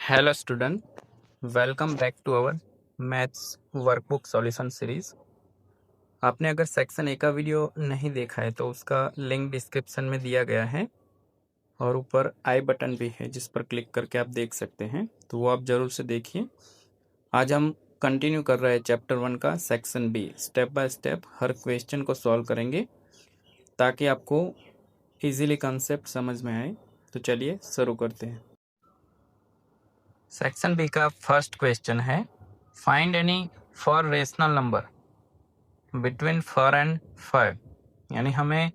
Hello student, welcome back to our maths workbook solution series. आपने अगर section A का video नहीं देखा है तो उसका लिंक डिस्क्रिप्शन में दिया गया है और ऊपर आई बटन भी है जिस पर क्लिक करके आप देख सकते हैं, तो वो आप ज़रूर से देखिए। आज हम कंटिन्यू कर रहे हैं चैप्टर 1 का section B. Step by step हर क्वेश्चन को सॉल्व करेंगे ताकि आपको ईजिली कंसेप्ट समझ में आए। तो चलिए शुरू करते हैं। सेक्शन बी का फर्स्ट क्वेश्चन है, find any for rational number between 4 and 5। यानी हमें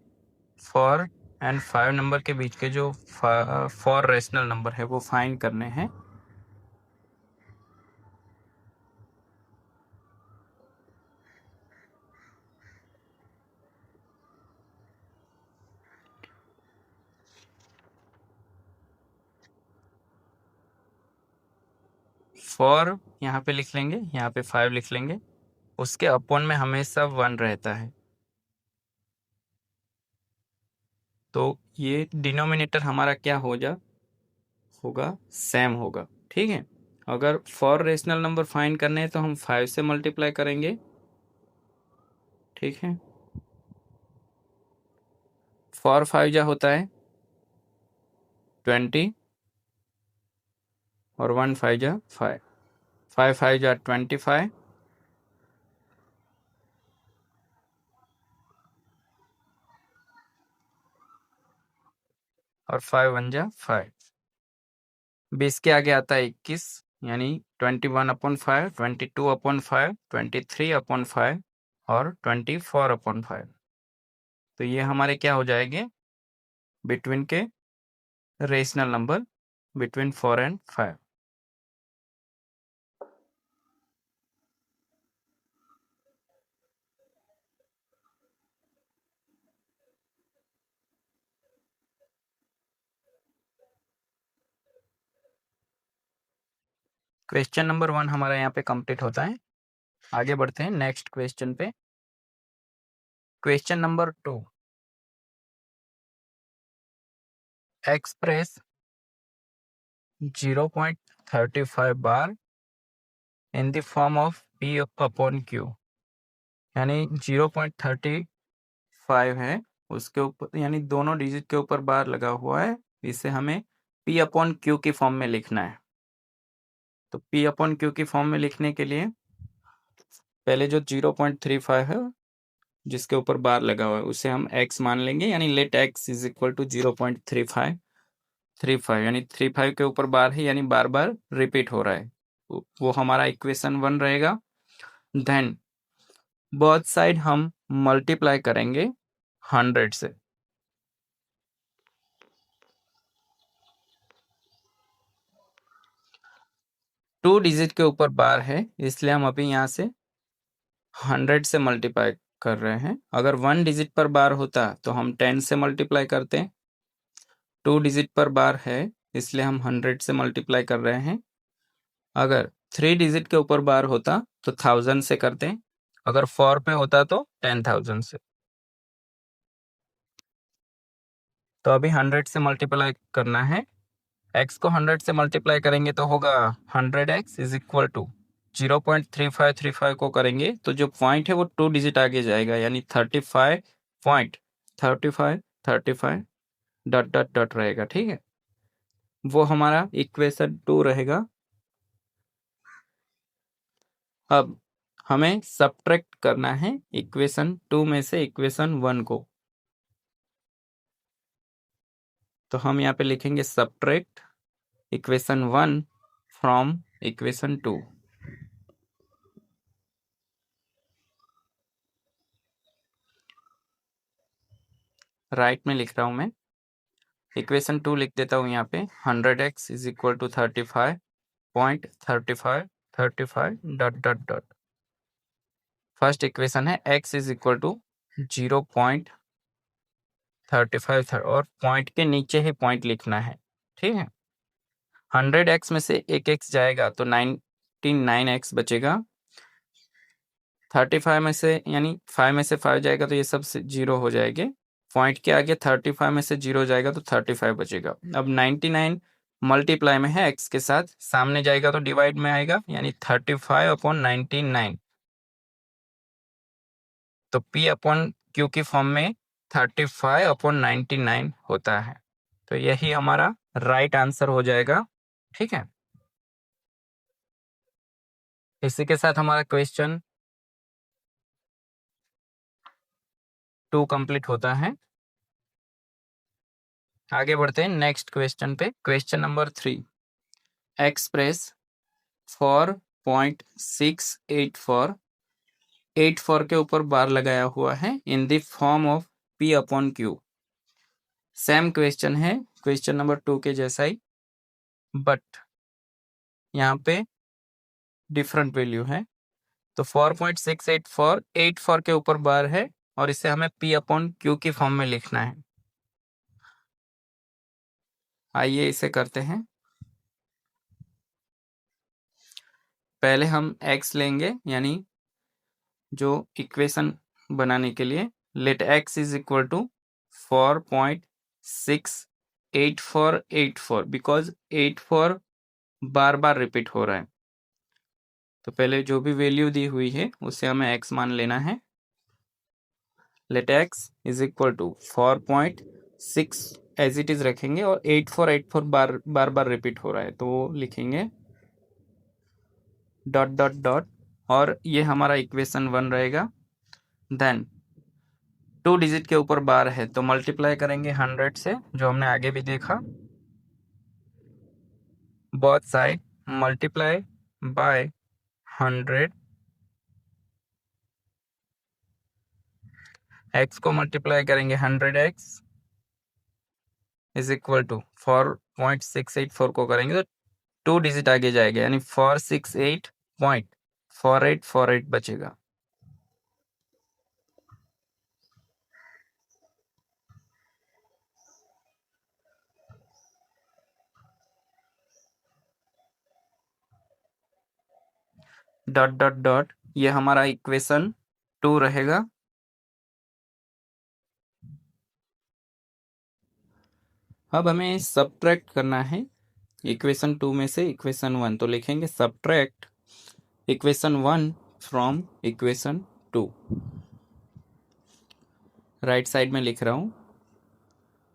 4 एंड 5 नंबर के बीच के जो 4 रेशनल नंबर है वो फाइंड करने हैं। फोर यहाँ पे लिख लेंगे, यहाँ पे 5 लिख लेंगे, उसके अपॉन में हमेशा 1 रहता है, तो ये डिनोमिनेटर हमारा क्या होगा सेम होगा। ठीक है, अगर 4 रेशनल नंबर फाइंड करने हैं तो हम 5 से मल्टीप्लाई करेंगे। ठीक है, 4 5 जा होता है 20 और 1 5 जा 5, 5 5 जा 25 और 5 1 जा 5। 20 के आगे आता है 21, यानी 21/5, 22/5, 23/5 और 24/5। तो ये हमारे क्या हो जाएंगे बिटवीन के rational number between 4 and 5। Question number 1 हमारा यहाँ पे कंप्लीट होता है। आगे बढ़ते हैं नेक्स्ट क्वेश्चन पे। Question number 2, express 0.35 bar in the form of P upon Q। यानी 0.35 है, उसके ऊपर यानी दोनों डिजिट के ऊपर बार लगा हुआ है, इसे हमें P अपॉन Q की फॉर्म में लिखना है। तो P अपॉन Q की फॉर्म में लिखने के लिए पहले जो 0.35 है जिसके ऊपर बार लगा हुआ है उसे हम x मान लेंगे, यानी let x is equal to 0.35 यानी 35 के ऊपर बार है, यानी बार बार रिपीट हो रहा है, वो हमारा इक्वेशन 1 रहेगा। देन बोथ साइड हम मल्टीप्लाई करेंगे 100 से। टू डिजिट के ऊपर बार है इसलिए हम अभी यहाँ से 100 से मल्टीप्लाई कर रहे हैं। अगर 1 डिजिट पर बार होता तो हम 10 से मल्टीप्लाई करते हैं। 2 डिजिट पर बार है इसलिए हम 100 से मल्टीप्लाई कर रहे हैं। अगर 3 डिजिट के ऊपर बार होता तो 1000 से करते हैं। अगर 4 पे होता तो 10,000 से। तो अभी 100 से मल्टीप्लाई करना है। x को 100 से मल्टीप्लाई करेंगे तो होगा 100x इज इक्वल टू 0.3535 को करेंगे तो जो पॉइंट है वो 2 डिजिट आगे जाएगा, यानी 35.35 डॉट डॉट डॉट रहेगा। ठीक है, वो हमारा इक्वेशन 2 रहेगा। अब हमें सब्ट्रैक्ट करना है इक्वेशन 2 में से इक्वेशन 1 को, तो हम यहाँ पे लिखेंगे subtract equation 1 from equation 2। Right में लिख रहा हूँ मैं, इक्वेशन 2 लिख देता हूँ यहाँ पे 100x is equal to 35.35 dot dot dot. First equation है x इज इक्वल टू 0.35 और पॉइंट के नीचे ही पॉइंट लिखना है। ठीक है, 100x में से एक x जाएगा तो 99x बचेगा। 35 में से यानी 5 में से 5 जाएगा तो ये सब 0 हो जाएंगे। पॉइंट के आगे 35 में से 0 जाएगा तो 35 बचेगा। अब 99 मल्टीप्लाई में है x के साथ, सामने जाएगा तो डिवाइड में आएगा, यानी 35/99। तो p/q की फॉर्म में 35/99 होता है। तो यही हमारा राइट आंसर हो जाएगा। ठीक है, इसी के साथ हमारा क्वेश्चन 2 कंप्लीट होता है। आगे बढ़ते हैं नेक्स्ट क्वेश्चन पे। क्वेश्चन नंबर 3, एक्सप्रेस 4.684, 84 के ऊपर बार लगाया हुआ है, in the form of p/q। Same question है क्वेश्चन नंबर 2 के जैसा ही, बट यहाँ पे डिफरेंट वैल्यू है। तो 4.684, 84 के ऊपर बार है और इसे हमें p/q की फॉर्म में लिखना है। आइए इसे करते हैं। पहले हम x लेंगे, यानी जो इक्वेशन बनाने के लिए let x is equal to 4.68484, because 84 बार बार रिपीट हो रहा है। तो पहले जो भी वैल्यू दी हुई है उसे हमें x मान लेना है। Let x is equal to 4.6 as it is रखेंगे और 8484 बार बार रिपीट हो रहा है, तो वो लिखेंगे डॉट डॉट डॉट, और ये हमारा इक्वेशन 1 रहेगा। देन 2 डिजिट के ऊपर बार है तो मल्टीप्लाई करेंगे 100 से, जो हमने आगे भी देखा। Both side multiply by 100, x को मल्टीप्लाई करेंगे 100x इज इक्वल टू 4.684 को करेंगे तो 2 डिजिट आगे जाएगा, यानी 468.4848 बचेगा। डॉट डॉट डॉट, ये हमारा इक्वेशन 2 रहेगा। अब हमें सब्ट्रैक्ट करना है इक्वेशन 2 में से इक्वेशन 1, तो लिखेंगे subtract equation 1 from equation 2। Right side में लिख रहा हूं,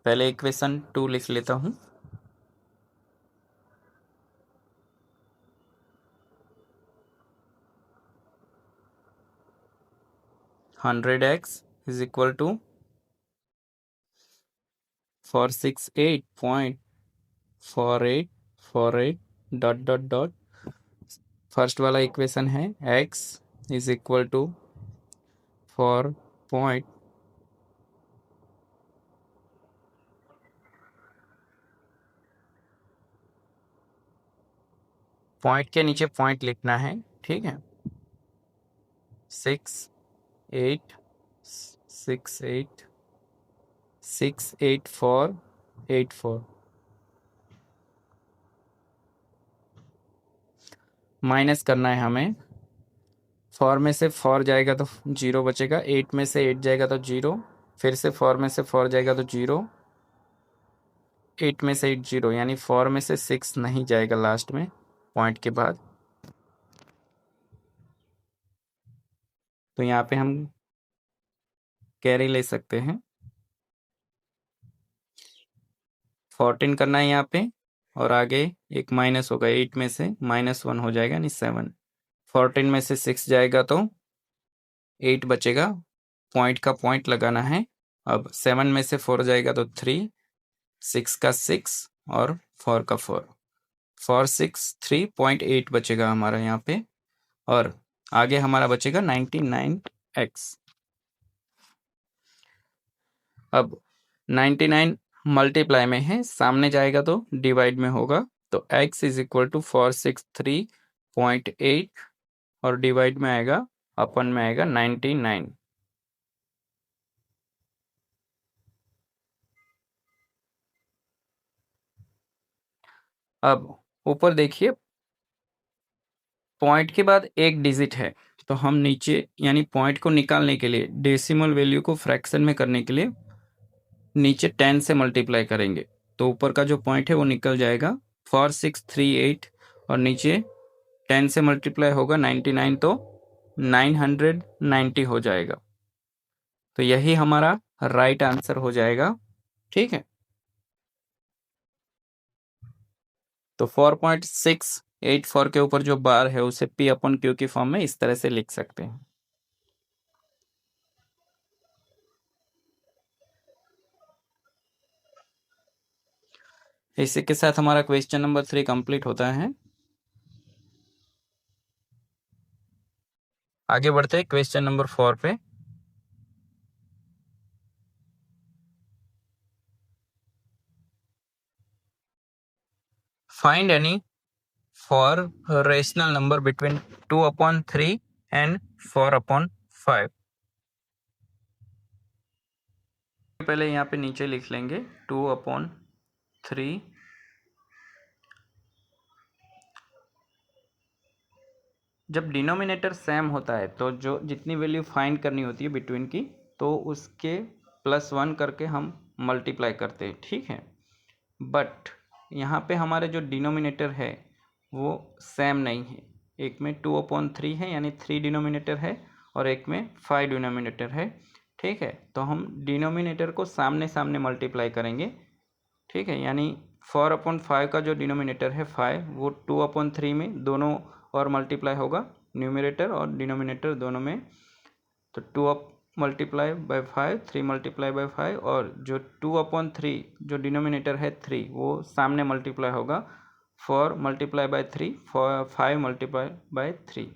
पहले इक्वेशन 2 लिख लेता हूं। Hundred x is equal to 468.4848 dot dot dot. First वाला इक्वेशन है x is equal to 4 point के नीचे पॉइंट लिखना है, ठीक है। 6.868.68484 माइनस करना है हमें। 4 में से 4 जाएगा तो 0 बचेगा, 8 में से 8 जाएगा तो 0, फिर से 4 में से 4 जाएगा तो 0, 8 में से 8 0, यानी 4 में से 6 नहीं जाएगा लास्ट में पॉइंट के बाद। तो यहाँ पे हम कैरी ले सकते हैं। 14 करना है यहाँ पे, और आगे एक माइनस होगा, 8 में से -1 हो जाएगा, यानी 7। 14 में से 6 जाएगा तो 8 बचेगा, पॉइंट का पॉइंट लगाना है। अब 7 में से 4 जाएगा तो 3, 6 का 6 और 4 का 4, 463.8 बचेगा हमारा यहाँ पे। और आगे हमारा बचेगा 99x। अब 99 मल्टीप्लाई में है, सामने जाएगा तो डिवाइड में होगा, तो x इज इक्वल टू 463.8 और डिवाइड में आएगा, अपन में आएगा 99। अब ऊपर देखिए, पॉइंट के बाद एक डिजिट है, तो हम नीचे यानी पॉइंट को निकालने के लिए, डेसिमल वैल्यू को फ्रैक्शन में करने के लिए नीचे 10 से मल्टीप्लाई करेंगे, तो ऊपर का जो पॉइंट है वो निकल जाएगा। 4638 और नीचे 10 से मल्टीप्लाई होगा 99 तो 990 हो जाएगा। तो यही हमारा राइट आंसर हो जाएगा। ठीक है, तो 4.684 के ऊपर जो बार है उसे P अपॉन Q की फॉर्म में इस तरह से लिख सकते हैं। इसी के साथ हमारा क्वेश्चन नंबर 3 कंप्लीट होता है। आगे बढ़ते हैं क्वेश्चन नंबर 4 पे। Find any for rational number between 2/3 and 4/5। पहले यहाँ पे नीचे लिख लेंगे 2/3। जब डिनोमिनेटर सेम होता है तो जो जितनी वैल्यू फाइंड करनी होती है बिटवीन की, तो उसके +1 करके हम मल्टीप्लाई करते हैं। ठीक है, बट यहाँ पे हमारे जो डिनोमिनेटर है वो सेम नहीं है। एक में 2/3 है यानी 3 डिनोमिनेटर है और एक में 5 डिनोमिनेटर है। ठीक है, तो हम डिनोमिनेटर को सामने सामने मल्टीप्लाई करेंगे। ठीक है, यानी 4/5 का जो डिनोमिनेटर है 5, वो 2/3 में दोनों और मल्टीप्लाई होगा, न्यूमरेटर और डिनोमिनेटर दोनों में। तो 2 मल्टीप्लाई बाय 5, 3 मल्टीप्लाई बाय 5, और जो 2/3 जो डिनोमिनेटर है 3 वो सामने मल्टीप्लाई होगा, 4 मल्टीप्लाई बाय 3, 5 मल्टीप्लाई बाय 3।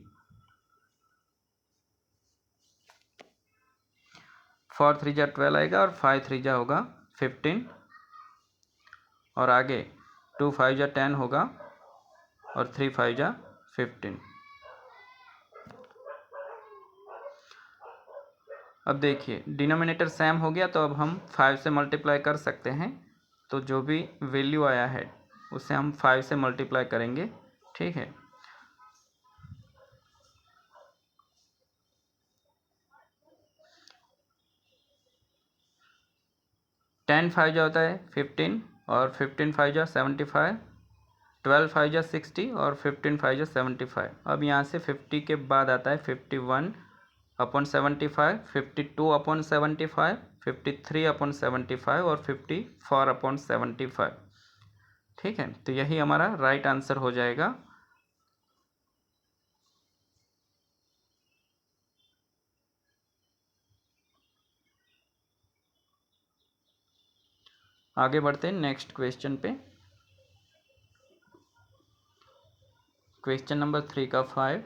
4 3 जा 12 आएगा और 5 3 जा होगा 15, और आगे 2 5 जा 10 होगा और 3 5 जा 15। अब देखिए डिनोमिनेटर सेम हो गया, तो अब हम 5 से मल्टीप्लाई कर सकते हैं। तो जो भी वैल्यू आया है उसे हम 5 से मल्टीप्लाई करेंगे। ठीक है, 10 5 जा होता है 15, और 15 5 जा 75, 12 5 जा 60 और 15 5 जा 75। अब यहाँ से 50 के बाद आता है 51/75, 52/75, 53/75 और 54/75। ठीक है, तो यही हमारा राइट आंसर हो जाएगा। आगे बढ़ते हैं नेक्स्ट क्वेश्चन पे। क्वेश्चन नंबर 3 का 5,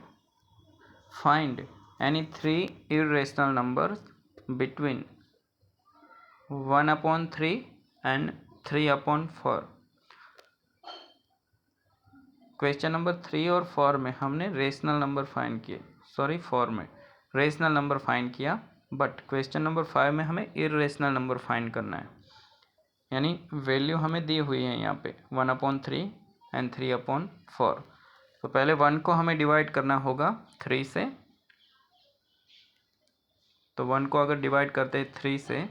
find any 3 irrational numbers between 1/3 and 3/4। Question number 3 और 4 में हमने रेशनल नंबर फाइंड किए, 4 में रेशनल नंबर फाइंड किया, बट क्वेश्चन नंबर 5 में हमें इरेशनल नंबर फाइंड करना है। यानी वैल्यू हमें दी हुई है यहाँ पे 1/3 एंड 3/4। तो पहले 1 को हमें डिवाइड करना होगा 3 से। तो 1 को अगर डिवाइड करते हैं 3 से,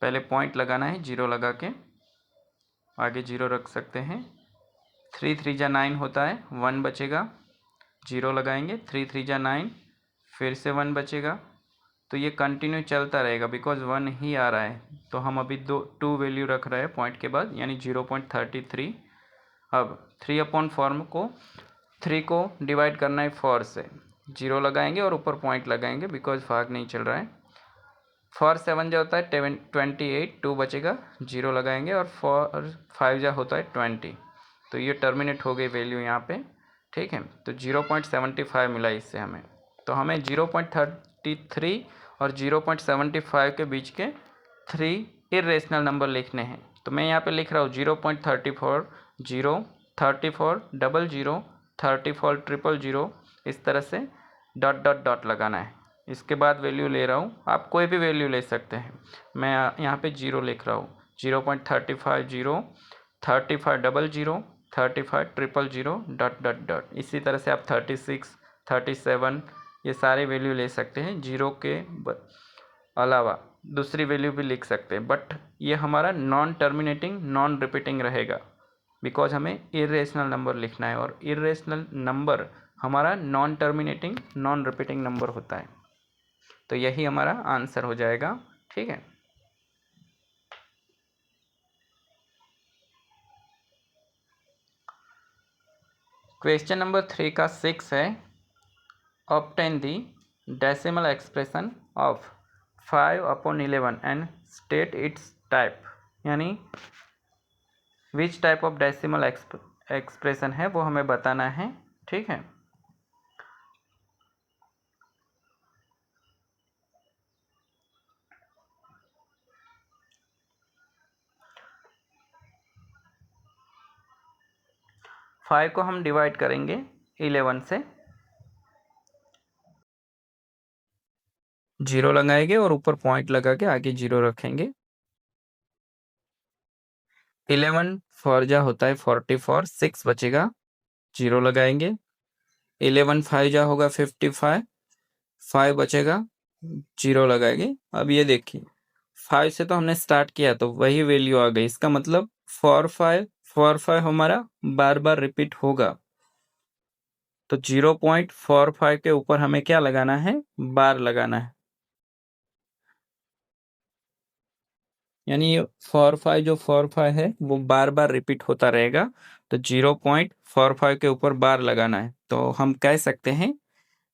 पहले पॉइंट लगाना है, 0 लगा के आगे 0 रख सकते हैं। 3 3 जा 9 होता है, 1 बचेगा, 0 लगाएंगे, 3 3 जा 9, फिर से 1 बचेगा। तो ये कंटिन्यू चलता रहेगा बिकॉज 1 ही आ रहा है। तो हम अभी 2 वैल्यू रख रहे हैं पॉइंट के बाद, यानी 0.33। अब 3/4 को 3 को डिवाइड करना है 4 से, 0 लगाएंगे और ऊपर पॉइंट लगाएंगे बिकॉज भाग नहीं चल रहा है। 4 7 जा होता है 28, 2 बचेगा, 0 लगाएंगे, और 4 5 जा होता है 20। तो ये टर्मिनेट हो गई वैल्यू यहाँ पे। ठीक है, तो 0.75 मिला इससे हमें। तो हमें 0.33 और 0.75 के बीच के 3 इरेशनल नंबर लिखने हैं। तो मैं यहाँ पे लिख रहा हूँ 0.34, 0, 34, 00, 34, 000, इस तरह से डॉट डॉट डॉट लगाना है। इसके बाद वैल्यू ले रहा हूँ, आप कोई भी वैल्यू ले सकते हैं। मैं यहाँ पे 0 लिख रहा हूँ, 0.35, 0, 35, 00, 35, 000, डॉट डॉट डॉट। इसी तरह से आप 36, 37 ये सारे वैल्यू ले सकते हैं। 0 के अलावा दूसरी वैल्यू भी लिख सकते हैं, बट ये हमारा नॉन टर्मिनेटिंग, नॉन रिपीटिंग रहेगा बिकॉज हमें इरेशनल नंबर लिखना है और इरेशनल नंबर हमारा non terminating non repeating number होता है। तो यही हमारा आंसर हो जाएगा। ठीक है, क्वेश्चन नंबर 3 का 6 है, obtain the decimal expression of 5/11 and state its type, यानी which type of decimal expression है वो हमें बताना है। ठीक है, फाइव को हम डिवाइड करेंगे 11 से, 0 लगाएंगे और ऊपर पॉइंट लगा के आगे 0 रखेंगे। 11 4 जा होता है 44, 6 बचेगा, 0 लगाएंगे। 11 5 जा होगा 55, 5 बचेगा, 0 लगाएंगे। अब ये देखिए 5 से तो हमने स्टार्ट किया तो वही वैल्यू आ गई, इसका मतलब 4 5 हमारा बार बार रिपीट होगा। तो 0.45 के ऊपर हमें क्या लगाना है, बार लगाना है, यानी ये 45 है वो बार बार रिपीट होता रहेगा। तो 0.45 के ऊपर बार लगाना है। तो हम कह सकते हैं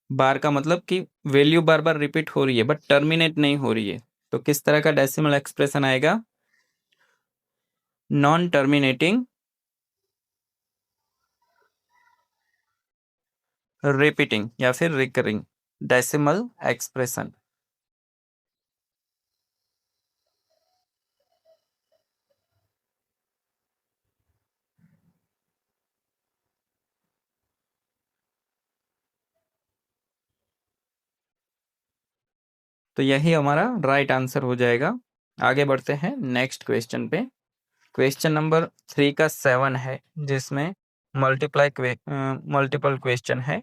बार का मतलब कि वैल्यू बार बार रिपीट हो रही है बट टर्मिनेट नहीं हो रही है। तो किस तरह का डेसिमल एक्सप्रेशन आएगा, नॉन टर्मिनेटिंग रिपीटिंग या फिर रिकरिंग डेसिमल एक्सप्रेशन। तो यही हमारा राइट आंसर हो जाएगा। आगे बढ़ते हैं नेक्स्ट क्वेश्चन पे। क्वेश्चन नंबर 3 का 7 है जिसमें मल्टीपल क्वेश्चन है,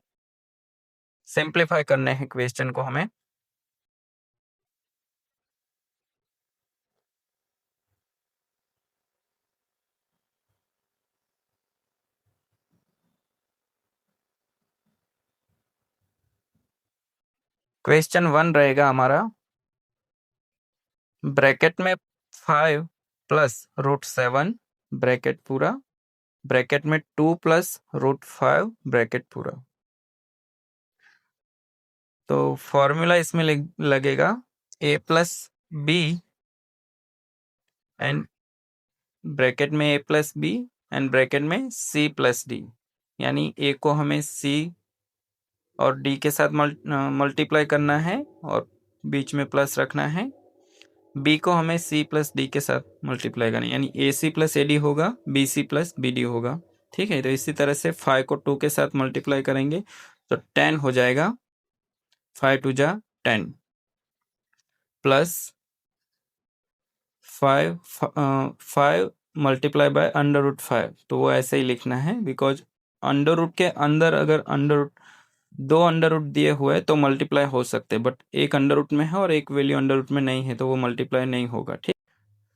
सिंप्लीफाई करने हैं क्वेश्चन को हमें। क्वेश्चन 1 रहेगा हमारा, ब्रैकेट में 5 प्लस √7 ब्रैकेट पूरा, ब्रैकेट में 2 प्लस √5 ब्रैकेट पूरा। तो फॉर्मूला इसमें लगेगा a plus b and bracket में a plus b and bracket में c प्लस डी, यानी a को हमें c और d के साथ मल्टीप्लाई करना है और बीच में प्लस रखना है। b को हमें c प्लस डी के साथ मल्टीप्लाई करना है, यानी ac प्लस ad होगा, bc प्लस bd होगा। ठीक है, तो इसी तरह से 5 को 2 के साथ मल्टीप्लाई करेंगे तो 10 हो जाएगा, 5 2 जा 10 प्लस 5 मल्टीप्लाई बाय √5। तो वो ऐसे ही लिखना है बिकॉज अंडर रूट के अंदर अगर दो अंडर रूट दिए हुए तो मल्टीप्लाई हो सकते, बट एक अंडर रूट में है और एक वैल्यू अंडर रूट में नहीं है तो वो मल्टीप्लाई नहीं होगा। ठीक,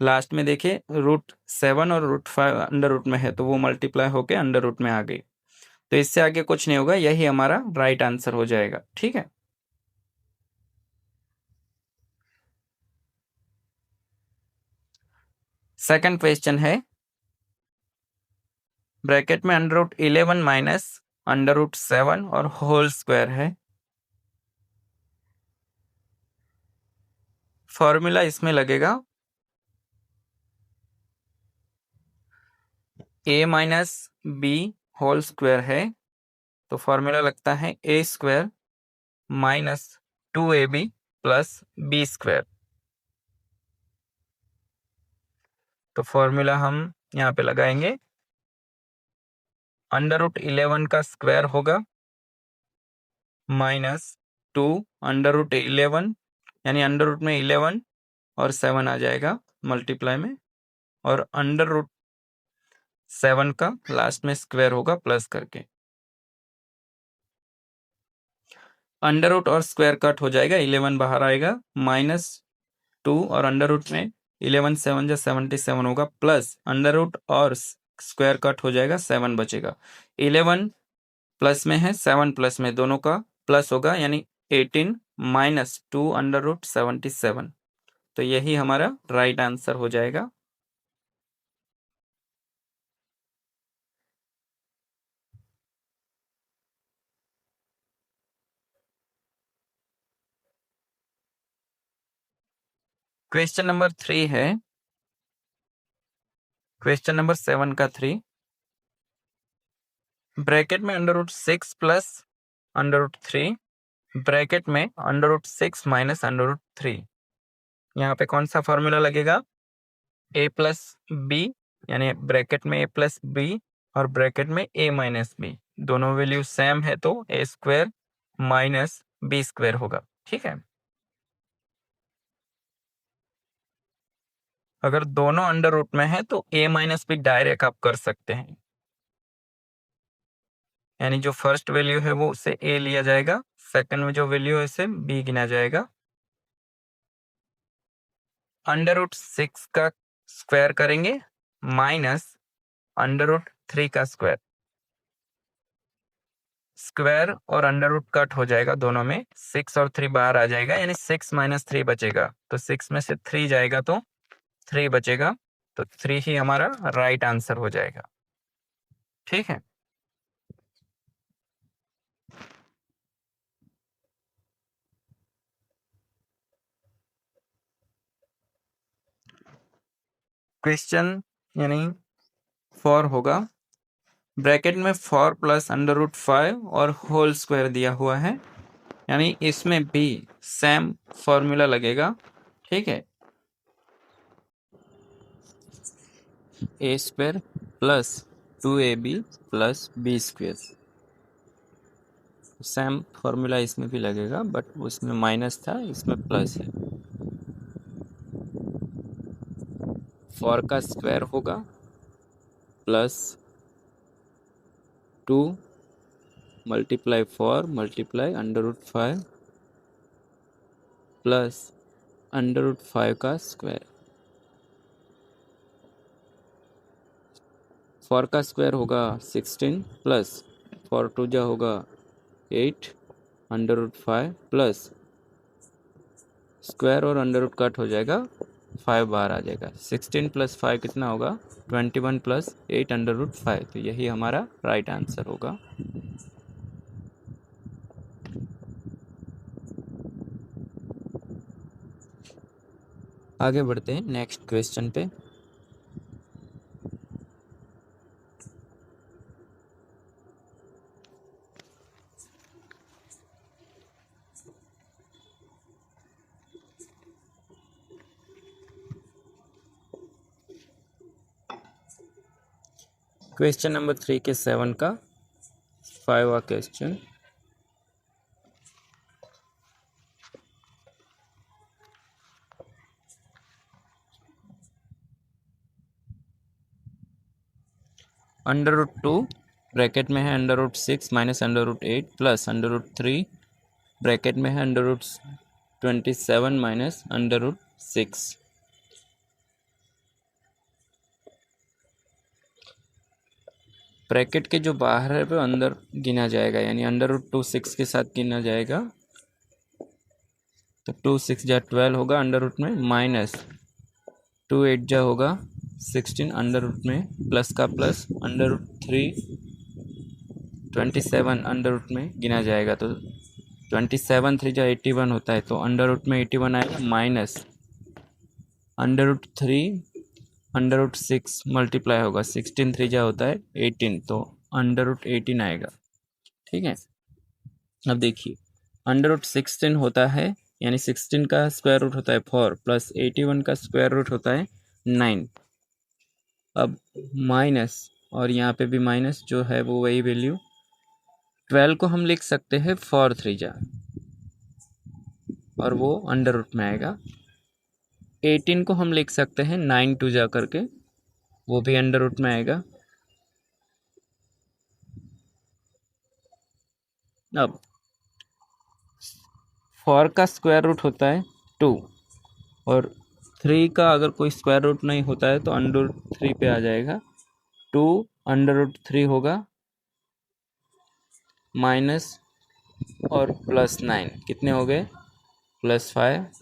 लास्ट में देखिए √7 और √5 अंडर रूट में है तो वो मल्टीप्लाई होके अंडर रूट में आ गई। तो इससे आगे कुछ नहीं होगा, यही हमारा राइट आंसर हो जाएगा। ठीक है, सेकंड क्वेश्चन है, ब्रैकेट में √11 माइनस √7 और होल स्क्वायर है। फॉर्मूला इसमें लगेगा a minus b whole square है, तो फॉर्मूला लगता है a² minus 2ab plus b²। तो फॉर्मूला हम यहाँ पे लगाएंगे, √11 का स्क्वायर होगा माइनस 2 √11, यानी अंडर रूट में 11 और 7 आ जाएगा मल्टीप्लाई में, और √7 का लास्ट में स्क्वायर होगा प्लस करके। अंडर रूट और स्क्वायर कट हो जाएगा, 11 बाहर आएगा, -2 और अंडर रूट में 11 7 जा 77 होगा, प्लस अंडर रूट और स्क्वायर कट हो जाएगा, 7 बचेगा। 11 प्लस में है, 7 प्लस में, दोनों का प्लस होगा, यानी 18 माइनस 2 अंडर रूट 77। तो यही हमारा राइट आंसर हो जाएगा। क्वेश्चन नंबर 3 है, क्वेश्चन नंबर 7 का 3, ब्रैकेट में under root 6 plus under root 3, bracket में under root 6 minus under root 3। यहाँ पे कौन सा फॉर्मूला लगेगा? a प्लस बी, यानी ब्रैकेट में a प्लस बी और ब्रैकेट में a माइनस बी, दोनों वैल्यू सेम है तो a square minus B square होगा। ठीक है, अगर दोनों अंडर रूट में है तो a माइनस बी डायरेक्ट आप कर सकते हैं, यानी जो फर्स्ट वैल्यू है वो उसे a लिया जाएगा, सेकंड में जो वैल्यू है उसे b गिना जाएगा। अंडर रूट 6 का स्क्वायर करेंगे माइनस अंडर रूट 3 का स्क्वायर, स्क्वायर और अंडर रूट कट हो जाएगा, दोनों में 6 और 3 बाहर आ जाएगा, यानी 6 माइनस 3 बचेगा, तो 6 में से 3 जाएगा तो 3 बचेगा, तो 3 ही हमारा राइट आंसर हो जाएगा। ठीक है, क्वेश्चन यानी 4 होगा, ब्रैकेट में 4 प्लस अंडर रूट 5 और होल स्क्वायर दिया हुआ है, यानी इसमें भी सेम फॉर्मूला लगेगा। ठीक है, A square plus 2ab plus B square, same formula इसमें भी लगेगा, बट उसमें माइनस था, इसमें प्लस है। 4 का स्क्वायर होगा plus 2 multiply 4 multiply under root 5 plus under root 5 का स्क्वायर। 4 का स्क्वायर होगा 16 प्लस 4 टू जा होगा 8 अंडर रूट 5 प्लस स्क्वायर और अंडर रूट कट हो जाएगा, 5 बाहर आ जाएगा, 16 प्लस 5 कितना होगा? 21 प्लस 8 अंडर रूट 5। तो यही हमारा राइट आंसर होगा। आगे बढ़ते हैं नेक्स्ट क्वेश्चन पे। क्वेश्चन नंबर 3 के 7 का 5वां क्वेश्चन, अंडर रूट 2 ब्रैकेट में है under root 6 minus under root 8 plus under root 3 bracket में है under root 27 minus under root 6। Bracket के जो बाहर है वो अंदर गिना जाएगा, यानी अंडर रूट 2 6 के साथ गिना जाएगा, तो 2 6 जा 12 होगा अंडर रूट में, माइनस 2 8 जा होगा 16 अंडर रूट में, प्लस का plus under root 3 27 under root में गिना जाएगा, तो 27 3 जा 81 होता है, तो अंडर रूट में 81 आएगा, minus under root 3 under root 6 multiply होगा, 16 3 जा होता है 18, तो अंडर रूट 18 आएगा। ठीक है, अब देखिए अंडर रूट 16 होता है, यानी 16 का स्क्वायर रूट होता है 4 प्लस 81 का स्क्वायर रूट होता है 9। अब माइनस, और यहाँ पे भी माइनस जो है वो वही वैल्यू, 12 को हम लिख सकते हैं 4 3 जा, और वो अंडर रूट में आएगा। 18 को हम लिख सकते हैं 9 2 जा करके, वो भी अंडर रूट में आएगा। अब 4 का स्क्वायर रूट होता है 2, और 3 का अगर कोई स्क्वायर रूट नहीं होता है तो अंडर रूट 3 पे आ जाएगा, 2 √3 होगा माइनस और +9 कितने हो गए +5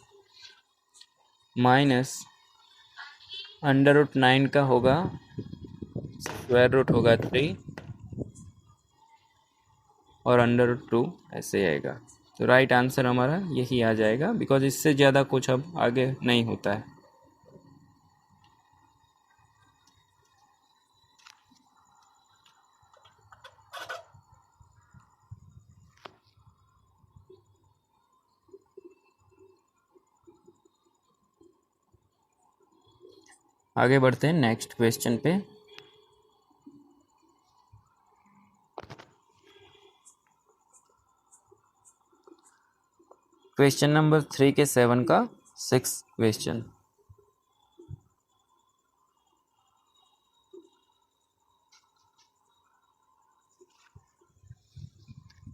माइनस √9 का होगा स्क्वायर रूट होगा 3 और √2 ऐसे आएगा। तो राइट आंसर हमारा यही आ जाएगा, बिकॉज इससे ज़्यादा कुछ अब आगे नहीं होता है। आगे बढ़ते हैं नेक्स्ट क्वेश्चन पे। क्वेश्चन नंबर 3 के 7 का 6 क्वेश्चन।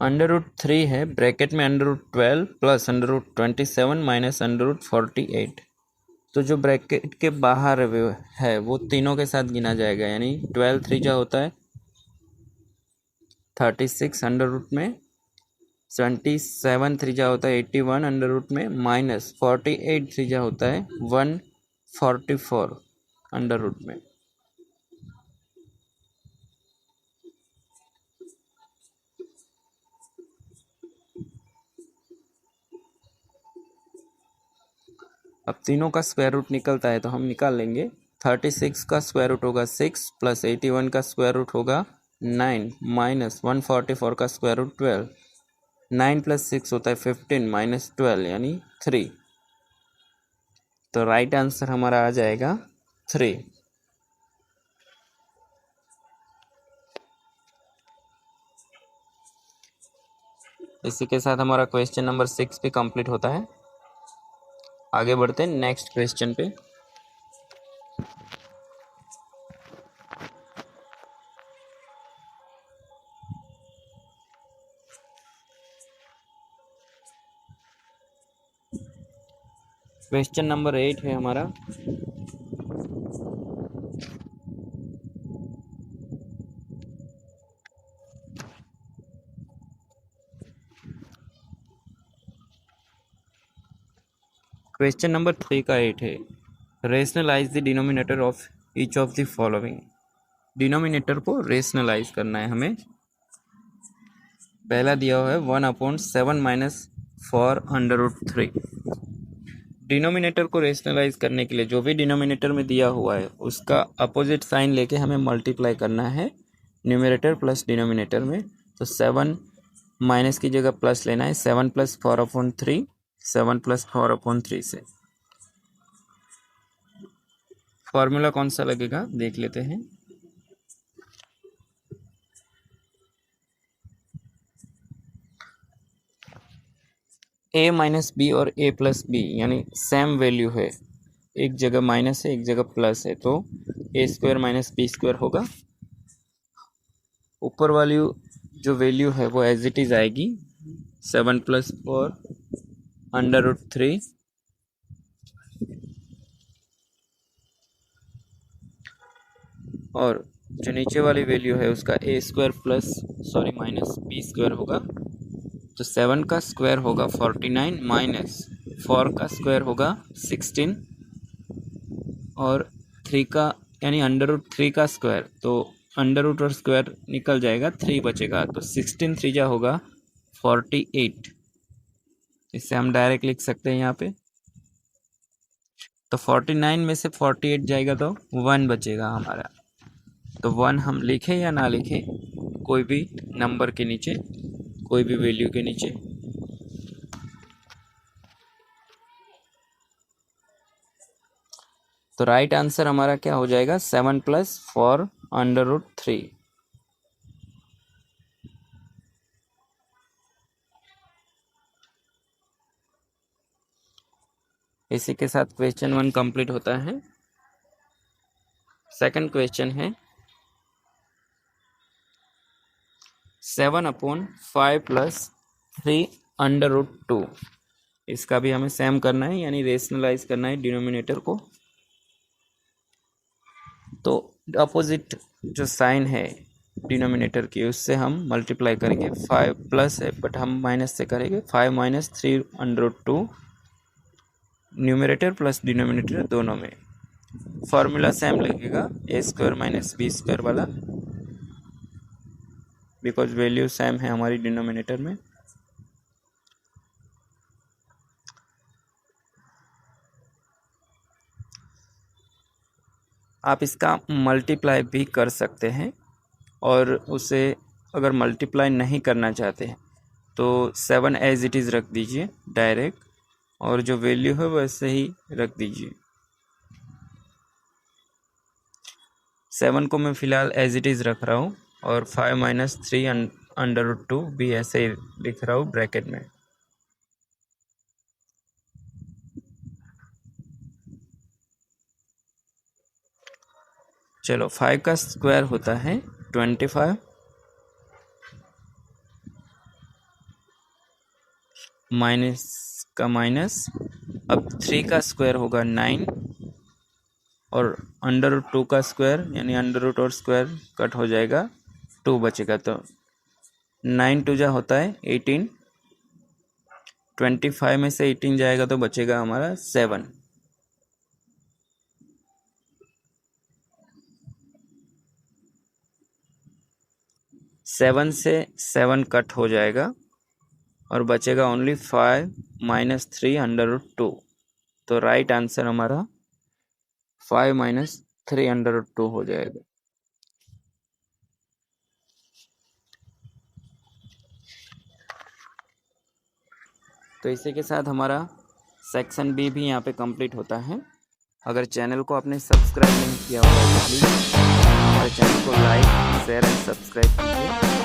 √3 है, ब्रैकेट में √12 प्लस √27 माइनस √48। तो जो ब्रैकेट के बाहर है वो तीनों के साथ गिना जाएगा, यानी 12 3 होता है 36 अंडर रूट में, 27 3 होता है 81 अंडर रूट में, माइनस 48 3 होता है 144 अंडर रूट में। अब तीनों का स्क्वायर रूट निकलता है तो हम निकाल लेंगे। 36 का स्क्वायर रूट होगा 6 प्लस 81 का स्क्वायर रूट होगा 9 माइनस 144 का स्क्वायर रूट 12। 9 प्लस 6 होता है 15 माइनस 12 यानी 3। तो राइट आंसर हमारा आ जाएगा 3। इसी के साथ हमारा क्वेश्चन नंबर 6 भी कंप्लीट होता है। आगे बढ़ते हैं नेक्स्ट क्वेश्चन पे। क्वेश्चन नंबर 8 है हमारा। क्वेश्चन नंबर 3 का 8 है, rationalise the denominator of each of the following. Denominator को रेशनलाइज करना है हमें। पहला दिया हुआ है 1/7 माइनस 4 अंडर रूट 3। डिनोमिनेटर को रेशनलाइज करने के लिए जो भी डिनोमिनेटर में दिया हुआ है उसका अपोजिट साइन लेके हमें मल्टीप्लाई करना है न्यूमरेटर प्लस डिनोमिनेटर में। तो 7 माइनस की जगह प्लस लेना है, 7 + 4/3, 7 + 4/3 से। फॉर्मूला कौन सा लगेगा देख लेते हैं। a माइनस बी और a प्लस बी यानी सेम वैल्यू है, एक जगह माइनस है एक जगह प्लस है, तो a² माइनस b² होगा। ऊपर वाली जो वैल्यू है वो एज इट इज आएगी 7 + 4 अंडर रूट 3 और जो नीचे वाली वैल्यू है उसका a² माइनस b² होगा। तो 7 का स्क्वायर होगा 49 माइनस 4 का स्क्वायर होगा 16 और 3 का यानी अंडर रूट 3 का स्क्वायर, तो अंडर रूट और स्क्वायर निकल जाएगा, 3 बचेगा। तो 16 3 होगा 48। इससे हम डायरेक्ट लिख सकते हैं यहाँ पे। तो 49 में से 48 जाएगा तो 1 बचेगा हमारा। तो 1 हम लिखें या ना लिखें, कोई भी नंबर के नीचे, कोई भी वैल्यू के नीचे। तो राइट आंसर हमारा क्या हो जाएगा 7 + 4 अंडर रूट 3। इसी के साथ क्वेश्चन 1 कंप्लीट होता है। सेकंड क्वेश्चन है 7/5 + 3 अंडर रूट 2। इसका भी हमें सेम करना है, यानी रेशनलाइज करना है डिनोमिनेटर को। तो अपोजिट जो साइन है डिनोमिनेटर की उससे हम मल्टीप्लाई करेंगे। 5 प्लस है बट हम माइनस से करेंगे। 5 माइनस 3/2 न्यूमरेटर प्लस डिनोमिनेटर दोनों में। फॉर्मूला सेम लगेगा a² माइनस b² वाला, बिकॉज वैल्यू सेम है हमारी डिनोमिनेटर में। आप इसका मल्टीप्लाई भी कर सकते हैं, और उसे अगर मल्टीप्लाई नहीं करना चाहते हैं तो 7 एज इट इज़ रख दीजिए डायरेक्ट, और जो वैल्यू है वैसे ही रख दीजिए। 7 को मैं फ़िलहाल एज इट इज़ रख रहा हूँ, और 5 माइनस 3/2 भी ऐसे ही लिख रहा हूँ ब्रैकेट में। चलो 5 का स्क्वायर होता है 25, माइनस का माइनस, अब 3 का स्क्वायर होगा 9, और √2 का स्क्वायर यानी √ और स्क्वायर कट हो जाएगा, 2 बचेगा, तो 9 2 जा होता है 18, 25 में से 18 जाएगा तो बचेगा हमारा 7। 7 से 7 कट हो जाएगा और बचेगा ओनली 5 माइनस 3/2। तो राइट आंसर हमारा 5 माइनस 3/2 हो जाएगा। तो इसी के साथ हमारा सेक्शन बी भी यहाँ पे कंप्लीट होता है। अगर चैनल को आपने सब्सक्राइब नहीं किया होगा तो प्लीज़ हमारे चैनल को लाइक, शेयर एंड सब्सक्राइब कीजिए।